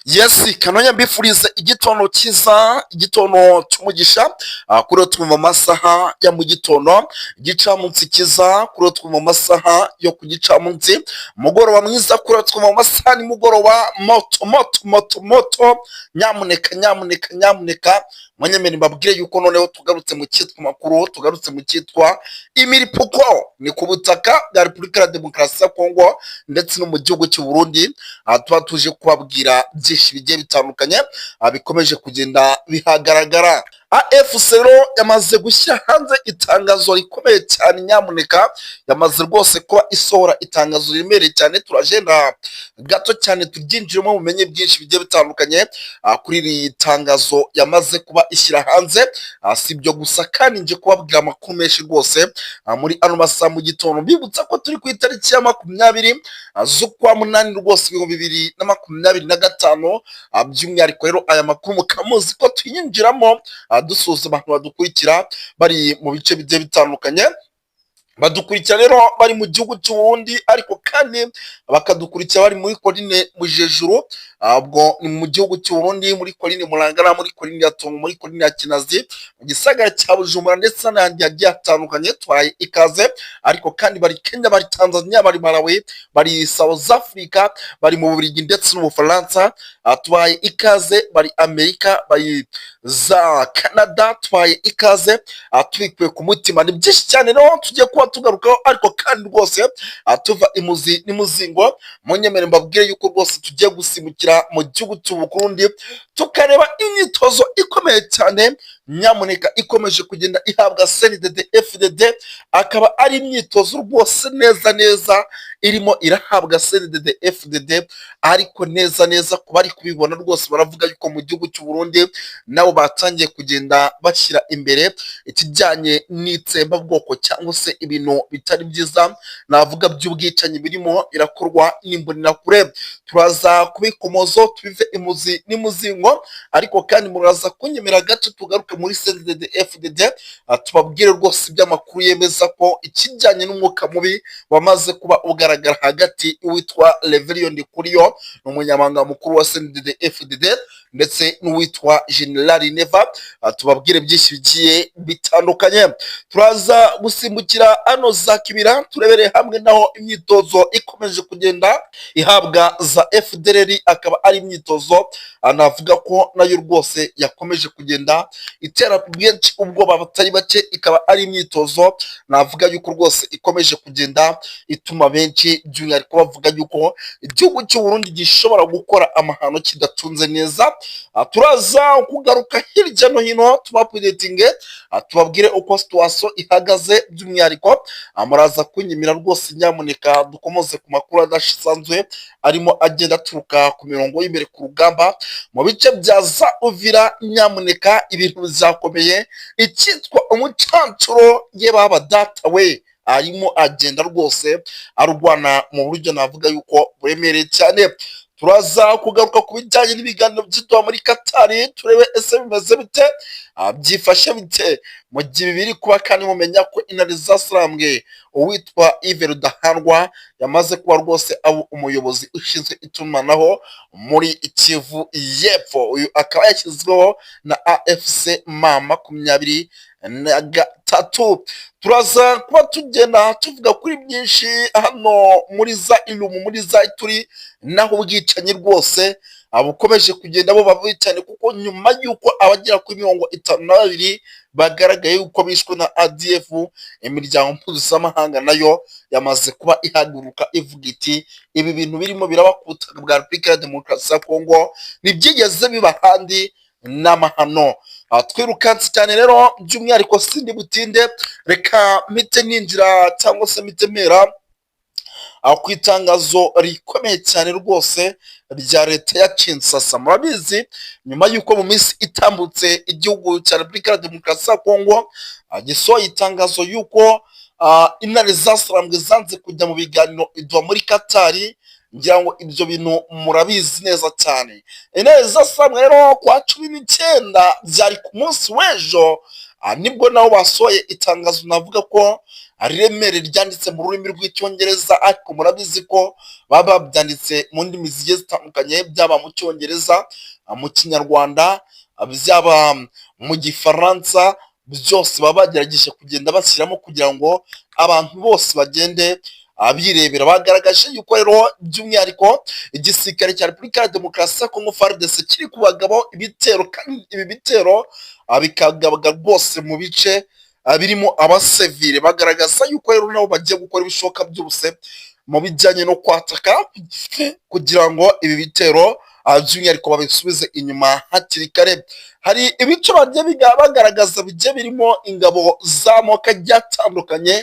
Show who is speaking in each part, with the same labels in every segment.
Speaker 1: Yes, Kanonya mbifuriza igitondo cyiza, igitondo cy'umugisha, kuri twe mu masaha ya mu gitondo, igicamunsi cyiza kuri twe mu masaha yo ku gicamunsi, umugoroba mwiza kuri twe mu masaha nimugoroba, moto, nyamuneka mwanyemeni mbabwire yuko noneho tugarutse mu cyitwa makuru, tugarutse mu cyitwa imiripuko, ni ku butaka bwa Repubulika ya Demokarasi ya Kongo ndetse no mu gihugu cy'u Burundi. Tuba tuje kubabwira byinshi bigiye bitandukanye bikomeje kugenda bihagaragara. AFC rero yamaze gushyira hanze itangazo rikomeye cyane, nyamuneka yamaze rwose kuba isohora itangazo riremereye cyane. Turagenda gato cyane turyinjiremo mumenye byinshi bigiye bitandukanye kuri iri tangazo yamaze kuba ishyira hanze. Si ibyo gusa kandi nje kubabwira amakuru menshi rwose muri ano masaha mu gitondo, bibutsa ko turi ku itariki ya 20 z'ukwa munani rwose 2025. By'umwihariko rero aya makuru mukamuzi ko tuyinjiramo dusuhuza abantu badukurikira bari mu bice bigiye bitandukanye, badukurikira rero bari mu gihugu cy'ubundi, ariko kandi bakadukurikira bari muri Coline Mujejuru, ubwo ni mu gihugu cy'uburundi, muri Coline Murangara, muri Coline ya Tongo, muri Coline ya Kinazi, mu gisagara cya Bujumbura ndetse n'ahandi hagiye hatandukanye. Twaye ikaze. Ariko kandi bari Kenya, bari Tanzania, bari Malawi, bari South Africa, bari mu Bubiligi ndetse n'Ubufaransa, twaye ikaze. Bari Amerika, bari za Canada, twaye ikaze. Tubikuye ku mutima, ni byinshi cyane rero tugiye kuba tugarukaho, ariko kandi rwose tuva imuzi n'imuzingo. Munyemere mbabwire yuko rwose tugiye gusimukira mu gihugu cy'u Burundi tukareba imyitozo ikomeye cyane, nyamuneka ikomeje kugenda ihabwa CNDD FDD, akaba ari imyitozo rwose neza irimo irahabwa CNDD FDD, ariko neza ku bari kubibona rwose baravuga yuko mu gihugu cy'u Burundi nabo batangiye kugenda bashyira imbere ikijyanye n'itsembabwoko cyangwa se ibintu bitari byiza, navuga by'ubwicanyi birimo birakorwa n'imbonerakure. Turaza kubikomozo tubive imuzi n'imuzingo, ariko kandi muraza kunyemera gace tugaruke muri CNDD FDD, tubabwire rwose iby'amakuru yemeza ko ikijyanye n'umwuka mubi wamaze kuba ugaragara hagati y'uwitwa Reverien Ndikuriyo, umunyamabanga mukuru wa CNDD FDD, ndetse n'uwitwa General Neva. Tubabwire byinshi bigiye bitandukanye. Turaza gusimbukira ano za Kibira turebere hamwe naho imyitozo ikomeje kugenda ihabwa za FDLR, akaba ari imyitozo anavuga ko nayo rwose yakomeje kugenda itera bwinshi ubwoba batari bake, ikaba ari imyitozo navuga yuko rwose ikomeje kugenda ituma benshi by'umwihariko bavuga yuko igihugu cy'u Burundi gishobora gukora amahano kidatunze neza. Turaza kugaruka hirya no hino tubapudetinge, tubabwire uko situation ihagaze by'umwihariko. Muraza kunyimira rwose, nyamuneka dukomoze ku makuru adasanzwe arimo agenda aturuka ku mirongo y'imbere ku rugamba mu bice bya za Uvira. Nyamuneka ibintu bizakomeye, icyitwa umucancuro ye baba data we arimo agenda rwose arwana mu buryo navuga yuko buremereye cyane. Turaza kugaruka ku bijyanye n'ibiganiro byitwa muri Katari, turebe ese bimeze bite, byifashe bite mu gihe biri kuba, kandi mumenya ko intare zasarambwe uwitwa Yves Rudahandwa yamaze kuba rwose abo umuyobozi ushinzwe itumanaho muri Kivu y'Epfo. Uyu akaba yashyizweho na AFC M23. Turaza kuba tugenda tuvuga kuri byinshi hano muri za Irumu, muri za Ituri, naho ubwicanyi rwose bukomeje kugenda buba bubi cyane, kuko nyuma y'uko abagera kuri 52 bagaragaye yuko bishwe na ADF, imiryango mpuzamahanga nayo yamaze kuba ihaguruka ivuga iti ibi bintu birimo biraba ku butaka bwa Repubulika ya Demokarasi ya Kongo ntibyigeze biba handi n'amahano. Twirukanse cyane rero by'umwihariko sindi butinde, reka mpite ninjira cyangwa se mpite mera ku itangazo rikomeye cyane rwose rya leta ya Kinshasa. Murabizi nyuma y'uko mu minsi itambutse igihugu cya Repubulika ya Demokarasi ya Kongo gisohoye itangazo y'uko intare zasarambwe zanze kujya mu biganiro idwa muri Katari. Ngira ngo ibyo bintu murabizi neza cyane. Intare zasarambwe rero kwa 19 byari ku munsi w'ejo, nibwo nabo basohoye itangazo navuga ko remere ryanditse mu rurimi rw'icyongereza, ariko murabizi ko baba babyanditse mu ndimi zigiye zitandukanye, byaba mu cyongereza, mu kinyarwanda, byaba mu gifaransa, byose baba bagerageje kugenda bashyiramo kugira ngo abantu bose bagende birebera. Bagaragaje yuko rero by'umwihariko igisirikare cya Repubulika ya Demokarasi ya Kongo FARDC kiri kubagabo ibitero, kandi ibi bitero bikagabaga rwose mu bice birimo abasivile. Bagaragaza yuko rero nabo bagiye gukora ibishoboka byose mu bijyanye no kwataka kugira ngo ibi bitero by'umwihariko babisubize inyuma hakiri kare. Hari ibice bagiye bagaragaza bigiye birimo ingabo z'amoko agiye atandukanye,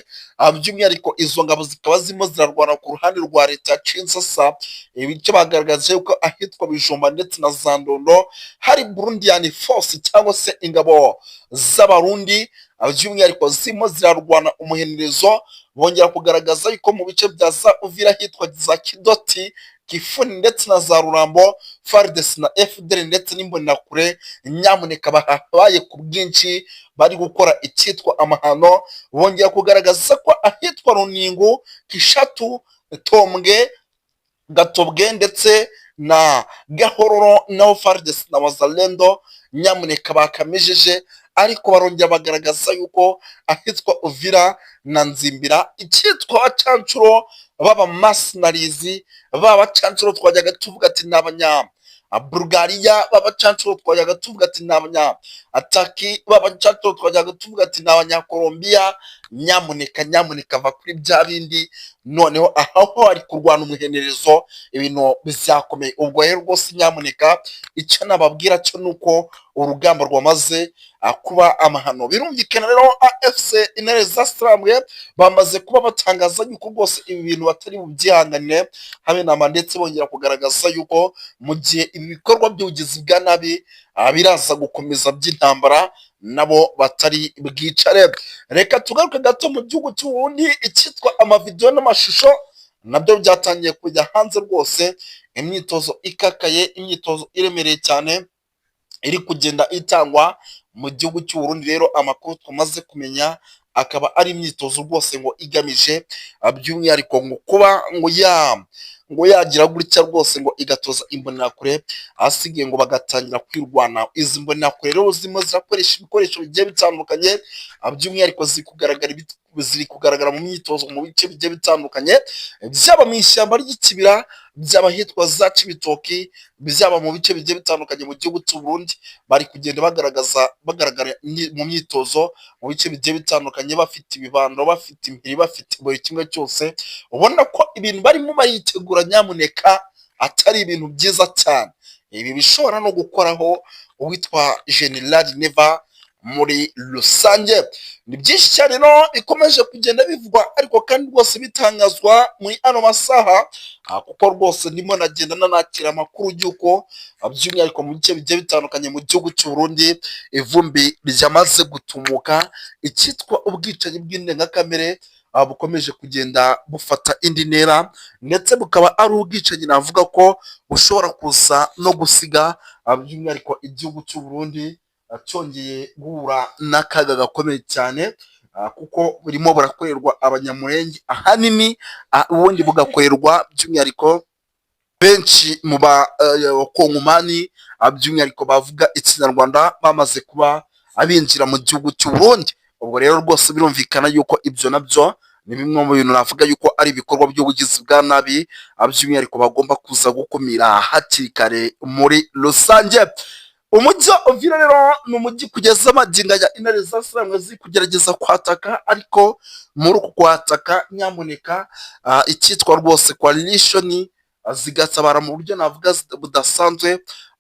Speaker 1: by'umwihariko izo ngabo zikaba zirimo zirarwana ku ruhande rwa leta ya Kinshasa. Ibice bagaragaje yuko ahitwa Bijumba ndetse na Zandondo hari Burundian Force cyangwa se ingabo z'abarundi, by'umwihariko zirimo zirarwana umuhenerezo. Bongera kugaragaza yuko mu bice bya za Uvira hitwa za Kidoti, Kifuni ndetse na za Rurambo, FARDC na FDL ndetse n'imbonerakure nyamuneka bahabaye ku bwinshi bari gukora icyitwa amahano. Bongera kugaragaza ko ahitwa Runingu, Kishatu, Tombwe, Gatobwe ndetse na Gahororo naho FARDC na Wazalendo nyamuneka bakamejeje, ariko barongera bagaragaza yuko ahitwa Uvira na Nzimbira icyitwa abacancuro baba mercenaries, baba bacancuro twajyaga tuvuga ati ni abanya Bulgaria, baba bacancuro twajyaga tuvuga ati ni abanya Ataki, baba bacancuro twajyaga tuvuga ati ni abanya Colombia. Nyamuneka va kuri bya bindi, noneho aho hari kurwana umuhenerezo ibintu bizakomeye. Ubwo rero rwose nyamuneka icyo nababwira cyo nuko urugamba rwamaze kuba amahano. Birumvikana rero AFC Intare zasambwe bamaze kuba batangaza yuko rwose ibi bintu batari bubyihanganire habe nama, ndetse bongera kugaragaza yuko mu gihe ibi bikorwa by'ubugizi bwa nabi biraza gukomeza by'intambara nabo batari bwicare. Reka tugaruke gato mu gihugu cy'Uburundi, icyitwa amavideo n'amashusho nabyo byatangiye kujya hanze rwose. Imyitozo ikakaye, imyitozo iremereye cyane iri kugenda itangwa mu gihugu cy'Uburundi. Rero amakuru twamaze kumenya akaba ari imyitozo rwose ngo igamije by'umwihariko ngo kuba ngo yagira gutya rwose ngo igatoza imbonerakure, ahasigaye ngo bagatangira kwirwana. Izi mbonerakure rero zirimo zirakoresha ibikoresho bigiye bitandukanye, by'umwihariko ziri kugaragara mu myitozo mu bice bigiye bitandukanye, byaba mu ishyamba ry'ikibira, byaba hitwa za Cibitoki, byaba mu bice bigiye bitandukanye mu gihugu cy'Uburundi. Bari kugenda bagaragara mu myitozo mu bice bigiye bitandukanye, bafite ibibando, bafite impiri, bafite buri kimwe cyose. Ubona ko ibintu barimo baritegura nyamuneka atari ibintu byiza cyane. Ibi bishobora no gukoraho uwitwa General Neva muri rusange. Ni byinshi cyane no bikomeje kugenda bivugwa, ariko kandi rwose bitangazwa muri ano masaha, kuko rwose ndimo nagenda nanakira amakuru y'uko by'umwihariko mu bice bigiye bitandukanye mu gihugu cy'Uburundi ivumbi ryamaze gutumuka. Icyitwa ubwicanyi bw'indengakamere bukomeje kugenda bufata indi ntera, ndetse bukaba ari ubwicanyi navuga ko bushobora kuza no gusiga by'umwihariko igihugu cy'Uburundi cyongeye guhura n'akaga gakomeye cyane, kuko burimo burakorerwa abanyamurenge ahanini, ubundi bugakorerwa by'umwihariko benshi mu bakongomani by'umwihariko bavuga ikinyarwanda bamaze kuba abinjira mu gihugu cy'Uburundi. Ubwo rero rwose birumvikana yuko ibyo nabyo ni bimwe mu bintu navuga yuko ari ibikorwa by'ubugizi bwa nabi, by'umwihariko bagomba kuza gukumira hakiri kare muri rusange. Umujyi wa Uvira rero ni umujyi kugeza amagingo ya Intare zasambwe ziri kugerageza kwataka, ariko muri uku kwataka nyamuneka icyitwa rwose coalition zigatabara mu buryo navuga budasanzwe,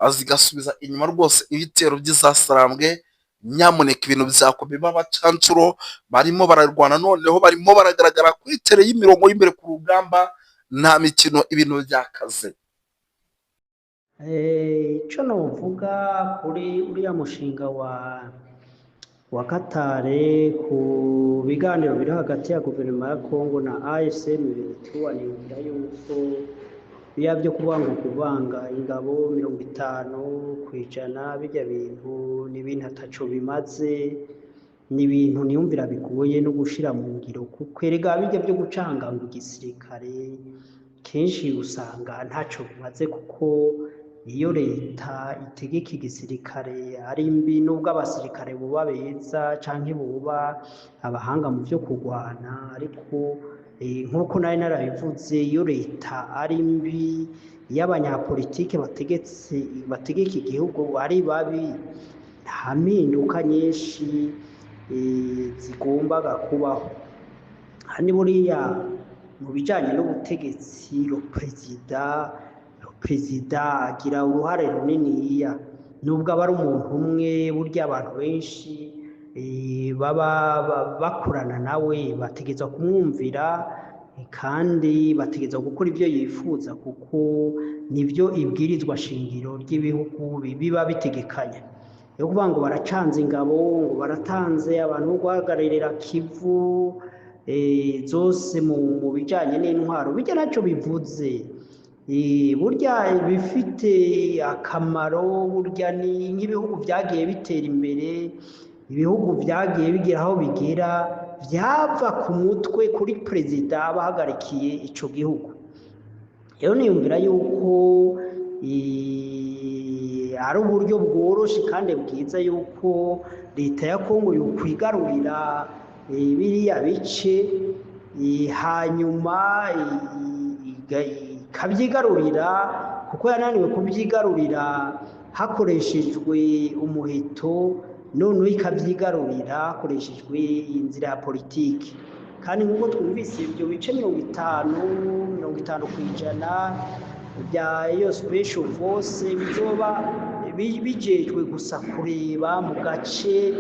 Speaker 1: zigasubiza inyuma rwose ibitero by'izasambwe. Nyamuneka ibintu byakomeye, b'abacancuro barimo bararwana, noneho barimo baragaragara kuri tere y'imirongo y'imbere ku rugamba, nta mikino, ibintu byakaze.
Speaker 2: icyo navuga kuri uriya mushinga wa Katare ku biganiro biri hagati ya guverinoma ya Kongo na AFC nibwira yuko biya byo kuvanga ingabo 50 ku ijana bijya bintu n'ibintu ataco bimaze, ni ibintu niyumvira bigoye no gushira mu ngiro, kuko erega bijya byo gucanganga igisirikare kenshi usanga ntaco bimaze, kuko iyo leta itegeka igisirikare ari mbi, nubwo abasirikare boba beza canke boba abahanga mu vyo kurwana, ariko nk'uko nari narabivuze, iyo leta ari mbi, iyo abanyapolitike bategeka igihugu ari babi, nta mpinduka nyinshi zigombaga kubaho. Hani buriya mu bijanye n'ubutegetsi, perezida agira uruhare runiniya, nubwo aba ari umuntu umwe, burya abantu benshi baba bakorana nawe bategerezwa kumwumvira, kandi bategerezwa gukora ibyo yifuza, kuko nibyo ibwirizwa shingiro ry'ibihugu biba bitegekanya. Yo kuvuga ngo baracanze ingabo, ngo baratanze abantu bo guhagararira Kivu zose mu bijanye n'intwaro, bijya naco bivuze. Burya bifite akamaro, burya ni nk'ibihugu vyagiye bitera imbere, ibihugu vyagiye bigera aho bigera, vyava ku mutwe kuri perezida abahagarikiye ico gihugu. Rero niyumvira yuko ari uburyo bworoshe kandi bwiza yuko leta ya Kongo yokwigarurira biriya bice, hanyuma ikavyigarurira, kuko yananiwe kuvyigarurira hakoreshejwe umuheto, noneho ikavyigarurira hakoreshejwe inzira ya politiki. Kandi nk'uko twumvise ibyo bice 50% bya iyo special force bizoba bijejwe gusa kureba mu gace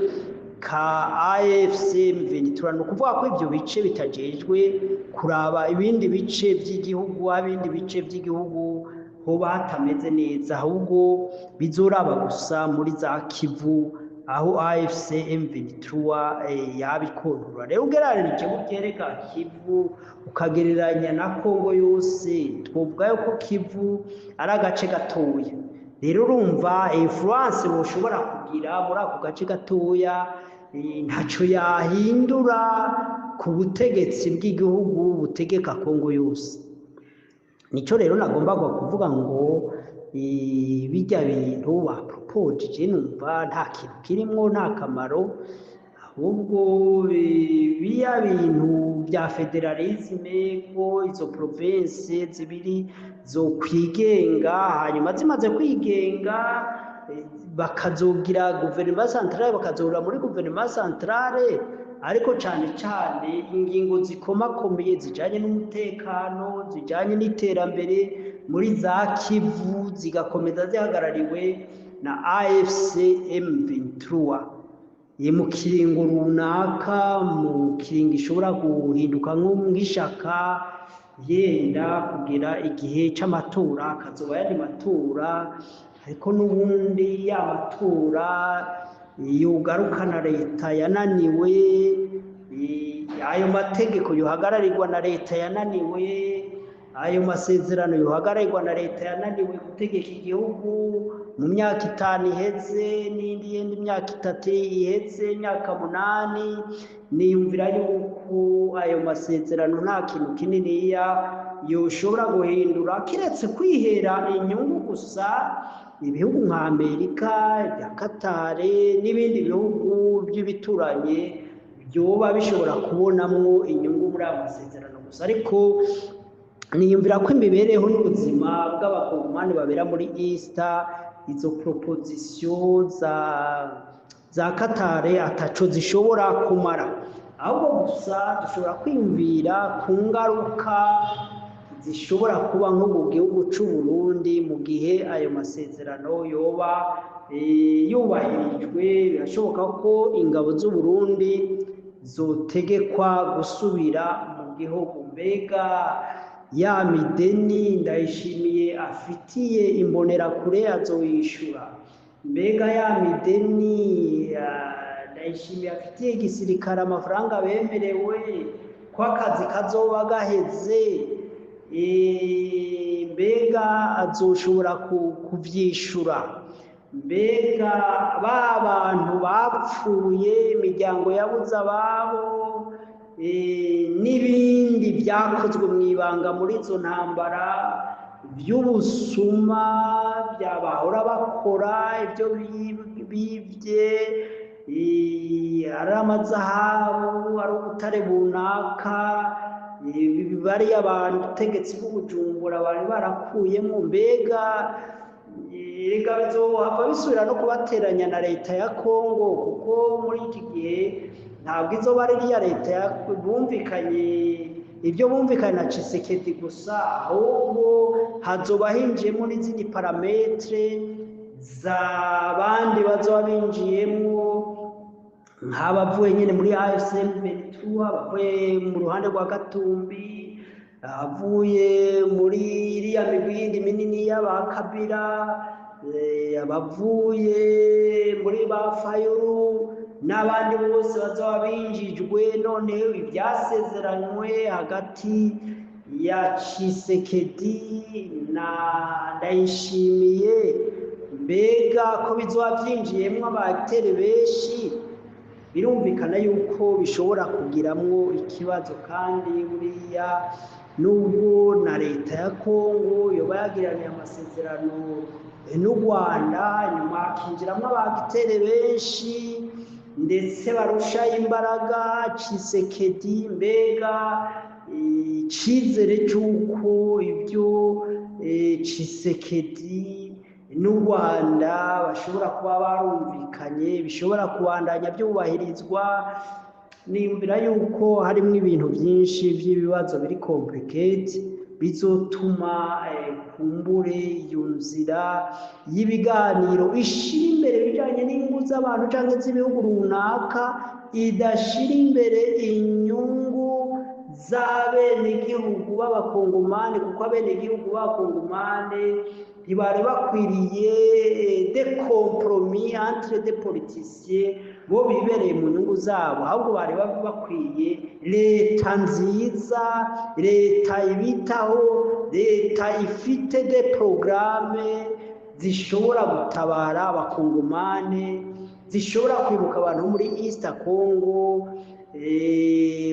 Speaker 2: ka AFC M23, ni ukuvuga ko ibyo bice bitajejwe kuraba ibindi bice by'igihugu hoba hatameze neza, ahubwo bizoraba gusa muri za Kivu aho AFC M23 yabikontorora. Rero ugereranije bukereka Kivu ukagereranya na Kongo yose, twovuga yuko Kivu ari agace gatoya. Rero urumva influence boshobora kugira muri ako gace gatoya ntaco yahindura ku butegetsi bw'igihugu butegeka Kongo yose. Nico rero nagombaga kuvuga ngo bijya bintu bapropoje numva nta kintu kirimwo, nta kamaro, ahubwo biya bintu bya federalisme, ko izo province zibiri zo kwigenga, hanyuma zimaze kwigenga bakazogira guverinoma centrale, bakazorura muri guverinoma centrale, ariko cyane cyane ingingo zikomakomeye zijanye n'umutekano, zijanye n'iterambere muri za Kivu zigakomeza zihagarariwe na AFC M23 mu kiringo runaka, mu kiringo ishobora guhinduka nk'ishaka, yenda kugera igihe c'amatora akazoba yandi matora, ariko n'ubundi ya matora yogarukana leta yananiwe, ayo mategeko yohagararirwa na leta yananiwe, ayo masezerano yohagararirwa na leta yananiwe gutegeka igihugu mu myaka 5 iheze, n'indi myaka 3 iheze, imyaka 8. Niyumvira yuko ayo masezerano nta kintu kininiya yoshobora guhindura, kiretse kwihera inyungu gusa ibihugu nka Amerika, ya Qatar n'ibindi bihugu by'ibituranye byoba bishobora kubonamwo inyungu muri ayo masezerano gusa. Ariko niyumvira ko imibereho n'ubuzima bw'abakongomani babera muri Easter, izo proposition za Qatar ataco zishobora kumara, ahubwo gusa dushobora kwiyumvira ku ngaruka zishobora kuba nko mu gihugu c'u Burundi mu gihe ayo masezerano yoba yubahirijwe. Birashoboka ko ingabo z'u Burundi zotegekwa gusubira mu gihugu. Mbega ya mideni Ndayishimiye afitiye imbonerakure azoyishura? Mbega ya mideni Ndayishimiye afitiye igisirikare amafaranga bemerewe ko akazi kazoba gaheze, mbega azoshobora kuvyishura? mbega ba bantu bapfuye, imiryango yabuze ababo, n'ibindi byakozwe mu ibanga muri izo ntambara by'ubusuma bahora bakora, ibyo bibye, ari amazahabu, ari ubutare bunaka, bariya abantu ubutegetsi bw'Ubujumbura bari barakuyemo, mbega reka bizohava bisubira no kubateranya na leta ya Kongo, kuko muri iki gihe ntabwo izoba ari iya leta bumvikanye, ibyo bumvikanye na Tshisekedi gusa, ahubwo hazoba hinjiyemo n'izindi parametre z'abandi bazoba binjiyemo, nk'abavuye nyine muri AFC/M23, abavuye mu ruhande rwa Gatumbi, abavuye muri iriya migwi minini y'aba Kabila, abavuye muri ba Fayulu, n'abandi bose bazaba binjijwe. Noneho ibyasezeranywe hagati ya Tshisekedi na Ndayishimiye, mbega ko bizoba byinjiyemo abatere benshi, birumvikana yuko bishobora kugiramwo ikibazo. Kandi buriya nubwo na leta ya Kongo yoba yagiraniye amasezerano n'u Rwanda, nyuma hakinjiramo abagitere benshi ndetse barusha imbaraga Tshisekedi, mbega icyizere cy'uko ibyo Tshisekedi n'u Rwanda bashobora kuba barumvikanye bishobora kubandanya byubahirizwa, niyumvira yuko harimo ibintu byinshi by'ibibazo biri complicated bizotuma kumbure iyo nzira y'ibiganiro ishira imbere bijanye n'inyungu z'abantu cyangwa z'ibihugu runaka, idashira imbere inyungu z'abenegihugu b'abakongomani, kuko abenegihugu b'abakongomani ntibari bakwiriye de compromis entre des politiciens bo bibereye mu nyungu zabo, ahubwo bari bakwiye leta nziza, leta ibitaho, leta ifite de programme zishobora gutabara abakongomane, zishobora kwibuka abantu muri East Congo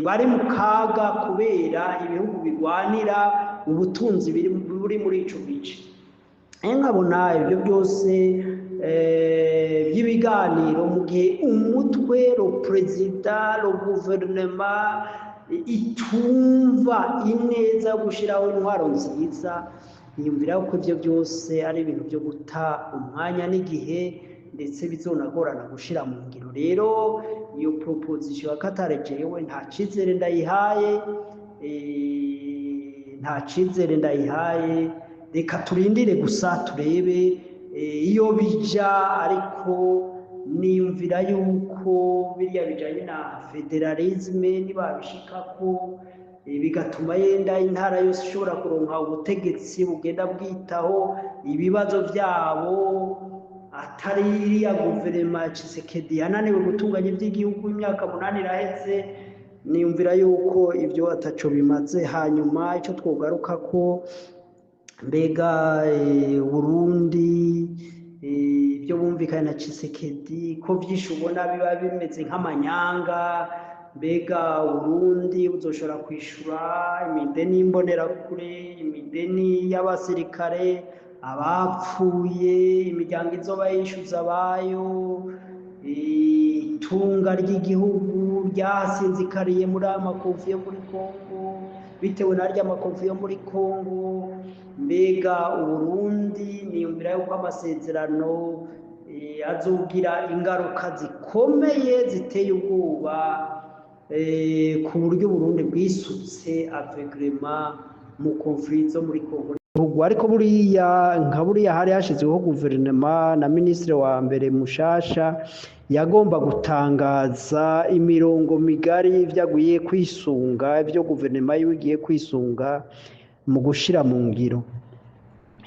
Speaker 2: bari mu kaga kubera ibihugu bigwanira ubutunzi buri muri ico gice. Nkabona ibyo byose by'ibiganiro mu gihe umutwe ro perezida ro guverinoma itumva ineza gushiraho intwaro nziza, niyumvira ko ibyo byose ari ibintu byo guta umwanya n'igihe, ndetse bizonagorana gushira mu ngiro. Rero iyo proposition ya Qatar jewe nta cyizere ndayihaye, reka turindire gusa turebe iyo bija, ariko niyumvira yuko biriya bijanye na federalisme nibabishikako bigatuma yenda intara yose ishobora kuronka ubutegetsi bugenda bwitaho ibibazo byabo, atari iriya guverinoma ya Tshisekedi yananiwe gutunganya iby'igihugu imyaka 8 iraheze, niyumvira yuko ibyo ataco bimaze. Hanyuma icyo twogaruka ko mbega Burundi ibyo bumvikanye na Tshisekedi ko byinshi ubona biba bimeze nk'amanyanga, mbega Burundi buzoshobora kwishura imideni y'imbonerakure, imideni y'abasirikare, abapfuye, imiryango izoba yishyuza abayo, itunga ry'igihugu ryasinzikariye muri amakofi yo muri Kongo bitewe n'arya amakofi yo muri Kongo. Mbega Uburundi niyumvira yuko amasezerano azogira ingaruka zikomeye ziteye ubwoba ku buryo Burundi bwisutse avegrement mu conflit zo muri Kongo. Ariko buriya hari hashyizweho guverinoma na minisitiri wa mbere mushasha yagomba gutangaza imirongo migari byaguye kwisunga, ibyo guverinoma yigiye kwisunga mu gushira mu ngiro.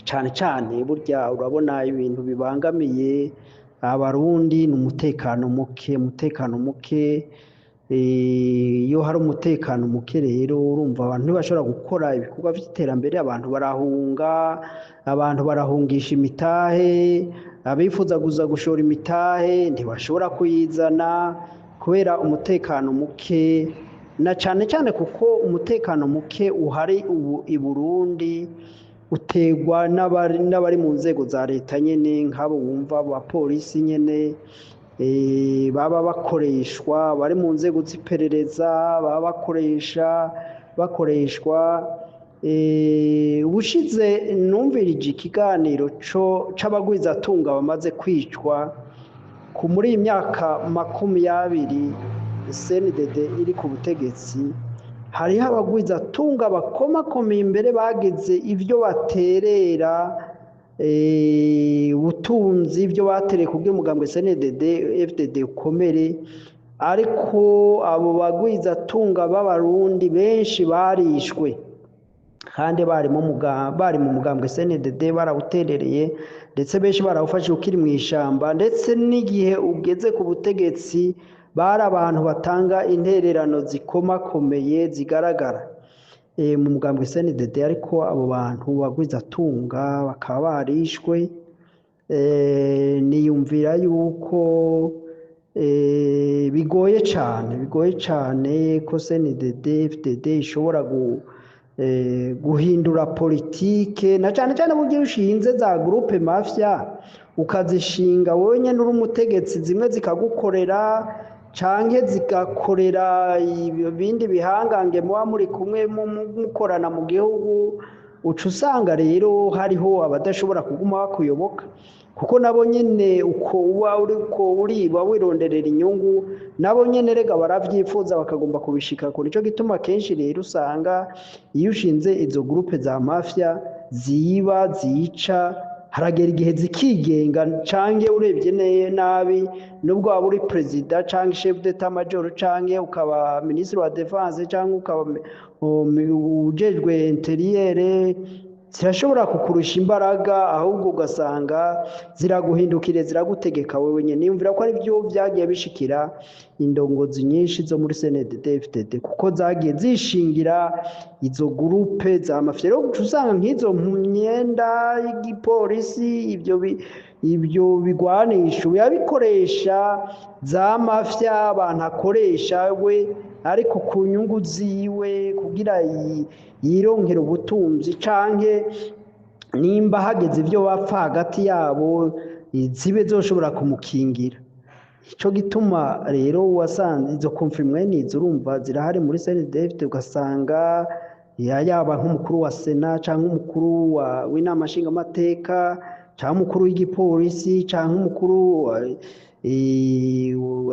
Speaker 2: Cyane cyane burya urabona ibintu bibangamiye abarundi n'umutekano muke. Iyo hari umutekano muke rero urumva abantu ntibashobora gukora ibikorwa by'iterambere, abantu barahungisha imitahe, abifuza kuza gushora imitahe ntibashobora kuyizana kubera umutekano muke, na cyane cyane kuko umutekano muke uhari ubu i Burundi utegwa n'abari mu nzego za leta nyene, nk'abo wumva abapolisi nyene baba bakoreshwa, bari mu nzego z'iperereza baba bakoreshwa. Ubushize numvirije ikiganiro c'abagwizatunga bamaze kwicwa muri iyi myaka 20 CNDD iri ku butegetsi. Hariho abagwizatunga bakomakomeye imbere bageze ivyo baterera ubutunzi, ivyo batereye kubwo mugambwe CNDD FDD ukomere, ariko abo bagwizatunga b'abarundi benshi barishwe kandi bari mu mugambwe CNDD barawuterereye, ndetse benshi barawufashe ukiri mu ishamba, ndetse n'igihe ugeze ku butegetsi bari abantu batanga intererano zikomakomeye zigaragara mu mugambwe CNDD, ariko abo bantu bagwizatunga bakaba barishwe. Niyumvira yuko bigoye cyane ko CNDD FDD ishobora guhindura politike, na cyane cyane mu gihe ushinze za groupe mafia ukazishinga wowe nyene uri umutegetsi, zimwe zikagukorera canke zigakorera ibindi bihangange muba muri kumwe mukorana mu gihugu, uca usanga rero hariho abadashobora kuguma bakuyoboka, kuko nabo nyene uko uriba wironderera inyungu, nabo nyene rega baravyifuza bakagomba kubishikako. Nico gituma kenshi rero usanga iyo ushinze izo groupe za mafia ziba zica, haragera igihe zikigenga, canke urebye nabi nubwo waba uri president canke chef d'état major canke ukaba ministre wa défense canke ukaba ujejwe interieur, zirashobora kukurusha imbaraga, ahubwo ugasanga ziraguhindukire, ziragutegeka wewe nyene. Niyumvira ko ari byo vyagiye bishikira indongozi nyinshi zo muri CNDD FDD, kuko zagiye zishingira izo groupe za mafia. Rero usanga nk'izo myenda y'igipolisi, ibyo bigwanisho yabikoresha za mafia, abantu akoresha we ariko ku nyungu ziwe, kugira yironkera ubutunzi, canke nimba hageze ivyo bapfa hagati yabo zibe zoshobora kumukingira. Ico gituma rero wasanze izo confirmation izo urumva zirahari muri CNDD, ugasanga yaba nk'umukuru wa Sena canke umukuru w'inama nshingamateka canke umukuru w'igipolisi canke umukuru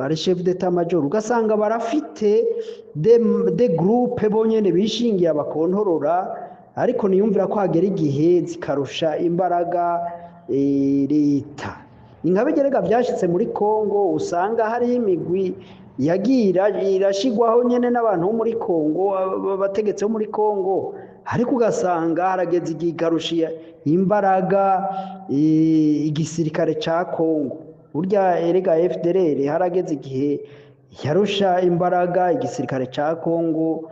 Speaker 2: ari chef d'état major, ugasanga barafite de groupe bonyene bishingiye abakontorora, ariko niyumvira ko hagera igihe zikarusha imbaraga leta. Ni nka bigerega vyashitse muri Kongo, usanga hari imigwi yagira irashigwaho nyene n'abantu bo muri Kongo, abategetsi bo muri Kongo, ariko ugasanga harageze igihe ikarusha imbaraga igisirikare ca Kongo. Burya erega FDLR harageze igihe yarusha imbaraga igisirikare ca Kongo,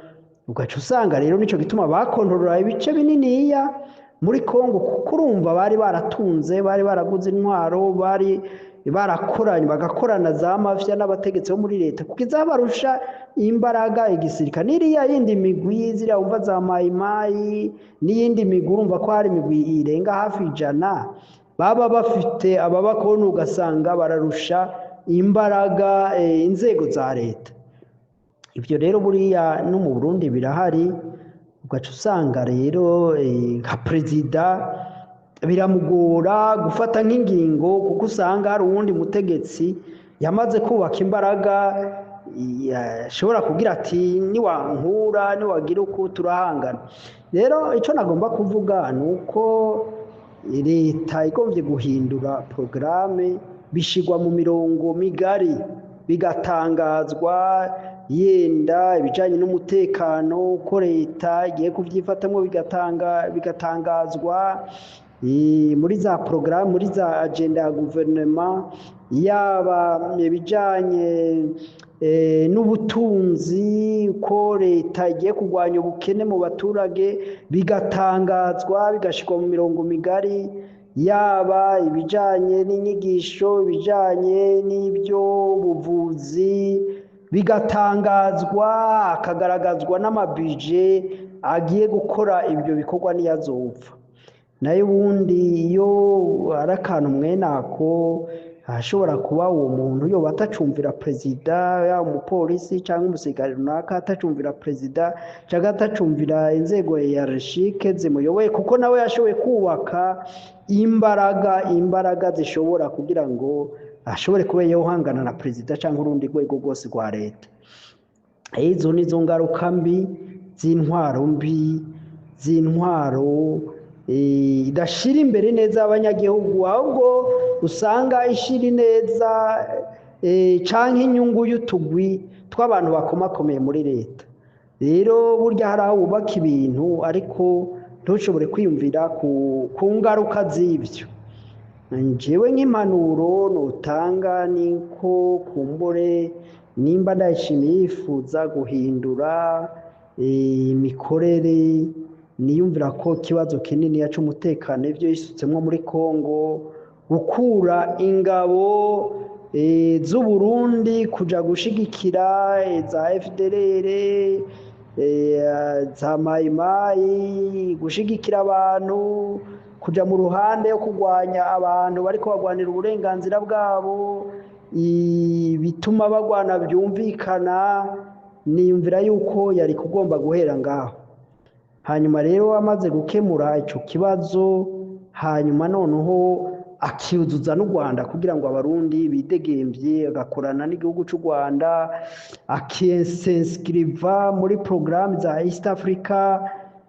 Speaker 2: ugaca usanga rero nico gituma bakontorora ibice bininiya muri Kongo, kuko urumva bari baratunze, bari baraguze intwaro, bari barakoranye bagakorana za mafia n'abategetsi bo muri leta, kuko izabarusha imbaraga igisirikare. N'iriya yindi migwi ziriya wumva za mayimayi n'iyindi migwi, urumva ko hari imigwi irenga hafi 100 baba bafite ababakona, ugasanga bararusha imbaraga inzego za leta. Ibyo rero buriya no mu Burundi birahari, ugaca usanga rero nka perezida biramugora gufata nk'ingingo, kuko usanga hari uwundi mutegetsi yamaze kubaka imbaraga, ashobora kugira ati niwankura niwagira uko turahangana. Rero icyo nagomba kuvuga ni uko leta igombye guhindura porogaramu, bishigwa mu mirongo migari, bigatangazwa yenda ibijanye n'umutekano, uko leta igiye kuvyifatamwo bigatangazwa muri za porogaramu, muri za agenda ya guverinoma, yaba ibijanye n'ubutunzi, ko leta igiye kurwanya ubukene mu baturage, bigatangazwa bigashikwa mu mirongo migari, yaba ibijanye n'inyigisho, ibijanye n'ibyo buvuzi, bigatangazwa akagaragazwa n'amabije agiye gukora ibyo bikorwa niyo azopfa. Nayo ubundi iyo ari akantu mwene ako hashobora kuba uwo muntu yoba atacumvira perezida, yaba umupolisi cyangwa umusirikare runaka atacumvira perezida cyangwa atacumvira inzego hiyararishike zimuyoboye, kuko nawe yashoboye kubaka imbaraga zishobora kugira ngo ashobore kuba yohangana na perezida cyangwa urundi rwego rwose rwa leta. Izo nizo ngaruka mbi z'intwaro mbi, z'intwaro idashira imbere neza abanyagihugu, ahubwo usanga ishira neza canke inyungu y'utugwi tw'abantu bakomakomeye muri leta. Rero burya hari aho wubaka ibintu ariko ntushobore kwiyumvira ku ngaruka z'ibyo. Njyewe nk'impanuro notanga niko kumbure nimba ndayishimiye yifuza guhindura imikorere, niyumvira ko ikibazo kinini c'umutekano ivyo yisutsemwo muri Kongo, gukura ingabo z'u Burundi kuja gushigikira za FDLR, za Mayimayi, gushigikira abantu, kuja mu ruhande yo kurwanya abantu bariko bagwanira uburenganzira bwabo, bituma bagwana byumvikana, niyumvira yuko yari kugomba guhera ngaho. Hanyuma rero amaze gukemura ico kibazo, hanyuma noneho akiyuzuza n'u Rwanda kugira ngo abarundi bidegemvye, agakorana n'igihugu c'u Rwanda, akinscriva muri programme za East Africa,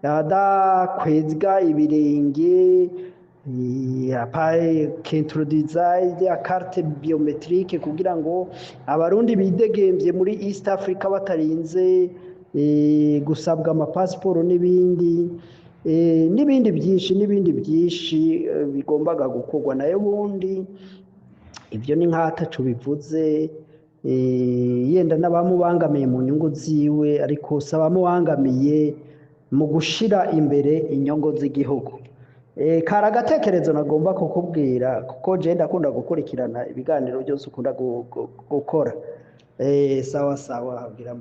Speaker 2: adakwezga ibirenge, kintroduza ya carte biometrique kugira ngo abarundi bidegemvye muri East Africa batarinze gusabwa amapasiporo n'ibindi byinshi bigombaga gukorwa. Nayo bundi ibyo ni nk'ataco bivuze, yenda n'abamubangamiye mu nyungu ziwe, ariko si abamubangamiye mu gushira imbere inyungu z'igihugu. Kari agatekerezo nagomba kukubwira, kuko je ndakunda gukurikirana ibiganiro byose ukunda gukora. Sawa sawa, habwira